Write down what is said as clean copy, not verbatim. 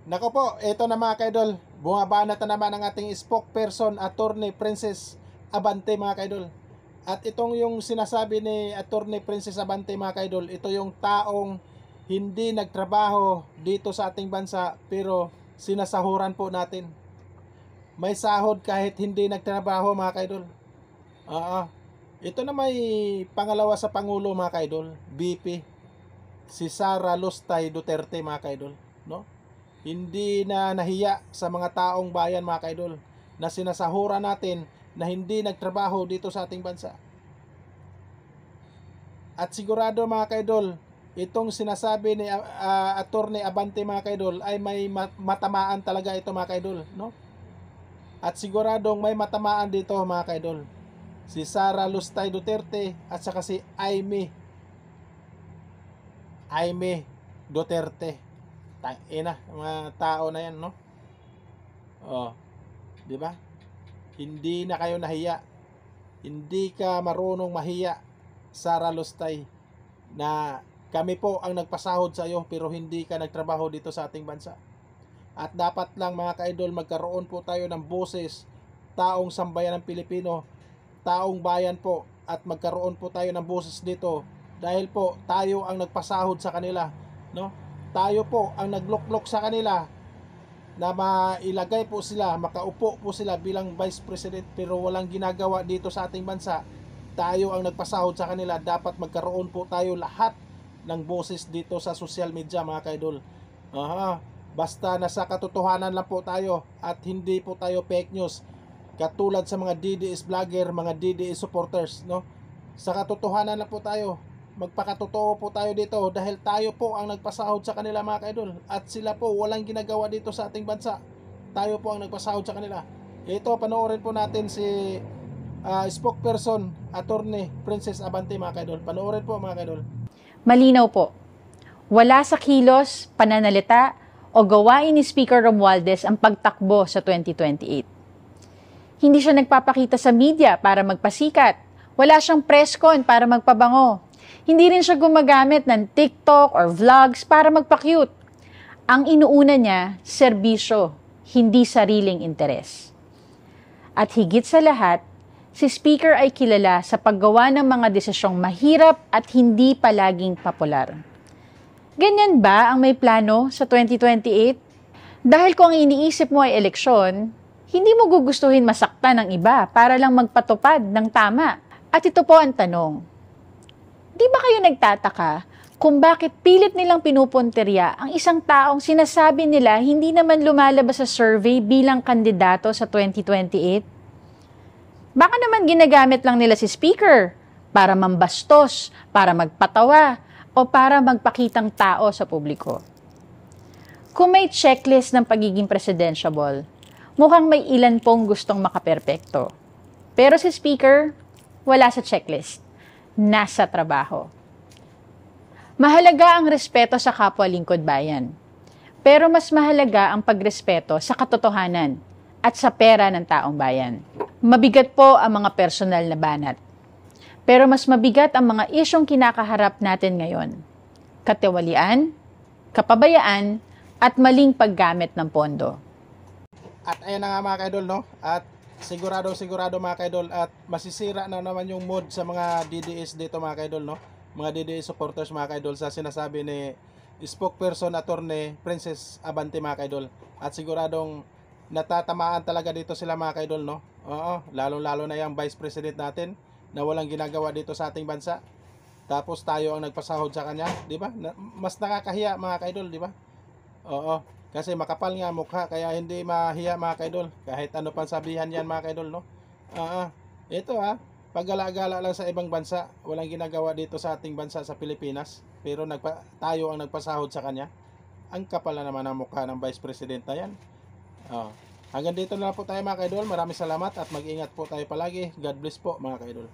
Nako po, ito na mga kaidol. Bumabanat na naman ang ating spokesperson, Attorney Princess Abante mga kaidol. At itong yung sinasabi ni Attorney Princess Abante mga kaidol, ito yung taong hindi nagtrabaho dito sa ating bansa pero sinasahuran po natin. May sahod kahit hindi nagtrabaho mga kaidol. Ito na may pangalawa sa Pangulo mga kaidol, VP, si Sara Lustay Duterte mga kaidol, no? Hindi na nahiya sa mga taong bayan mga kaidol na sinasahura natin na hindi nagtrabaho dito sa ating bansa. At sigurado mga kaidol, itong sinasabi ni Attorney Abante mga kaidol ay may matamaan talaga ito mga kaidol, no? At siguradong may matamaan dito mga kaidol. Si Sara Lustay Duterte at saka si Aimee Duterte. Ina, mga tao na yan, no? Oh, di ba? Hindi na kayo nahiya. Hindi ka marunong mahiya, Sara Lustay, na kami po ang nagpasahod sa iyo pero hindi ka nagtrabaho dito sa ating bansa. At dapat lang mga kaidol, magkaroon po tayo ng boses, taong sambayan ng Pilipino, taong bayan po, at magkaroon po tayo ng boses dito dahil po tayo ang nagpasahod sa kanila, no? Tayo po ang nagluklok sa kanila na mailagay po sila, makaupo po sila bilang Vice President pero walang ginagawa dito sa ating bansa. Tayo ang nagpasahod sa kanila. Dapat magkaroon po tayo lahat ng boses dito sa social media mga kaidol. Basta nasa katotohanan lang po tayo at hindi po tayo fake news katulad sa mga DDS vlogger, mga DDS supporters, no? Sa katotohanan lang po tayo. Magpakatotoo po tayo dito dahil tayo po ang nagpasahod sa kanila mga kaidol at sila po walang ginagawa dito sa ating bansa. Tayo po ang nagpasahod sa kanila. Ito, panoorin po natin si spokesperson Attorney Princess Abante mga kaidol. Panoorin po mga kaidol. Malinaw po, wala sa kilos, pananalita o gawain ni Speaker Romualdez ang pagtakbo sa 2028. Hindi siya nagpapakita sa media para magpasikat. Wala siyang press con para magpabango. Hindi rin siya gumagamit ng TikTok or vlogs para magpa-cute. Ang inuuna niya, serbisyo, hindi sariling interes. At higit sa lahat, si Speaker ay kilala sa paggawa ng mga desisyong mahirap at hindi palaging popular. Ganyan ba ang may plano sa 2028? Dahil kung ang iniisip mo ay eleksyon, hindi mo gugustuhin masaktan ng iba para lang magpatupad ng tama. At ito po ang tanong. Di ba kayo nagtataka kung bakit pilit nilang pinupunterya ang isang taong sinasabi nila hindi naman lumalabas sa survey bilang kandidato sa 2028? Baka naman ginagamit lang nila si Speaker para mambastos, para magpatawa, o para magpakitang tao sa publiko. Kung may checklist ng pagiging presidentiable, mukhang may ilan pong gustong makaperpekto. Pero si Speaker, wala sa checklist. Nasa trabaho. Mahalaga ang respeto sa kapwa lingkod bayan. Pero mas mahalaga ang pagrespeto sa katotohanan at sa pera ng taong bayan. Mabigat po ang mga personal na banat. Pero mas mabigat ang mga isyong kinakaharap natin ngayon. Katiwalian, kapabayaan, at maling paggamit ng pondo. At ayan na nga mga kaidol, no? At sigurado mga kaidol, at masisira na naman yung mood sa mga DDS dito mga kaidol, no? Mga DDS supporters mga kaidol sa sinasabi ni spokesperson Attorney Princess Abante mga kaidol. At siguradong natatamaan talaga dito sila mga kaidol, no? Oo, lalo na yung Vice President natin na walang ginagawa dito sa ating bansa. Tapos tayo ang nagpasahod sa kanya, di ba? Mas nakakahiya mga kaidol, di ba? Oo. Kasi makapal nga mukha kaya hindi mahiya mga kaidol. Kahit ano pang sabihan yan mga kaidol, no? Ito paggala-gala lang sa ibang bansa. Walang ginagawa dito sa ating bansa sa Pilipinas. Pero tayo ang nagpasahod sa kanya. Ang kapal na naman ang mukha ng Vice President na yan. Hanggang dito na lang po tayo mga kaidol. Maraming salamat at mag-ingat po tayo palagi. God bless po mga kaidol.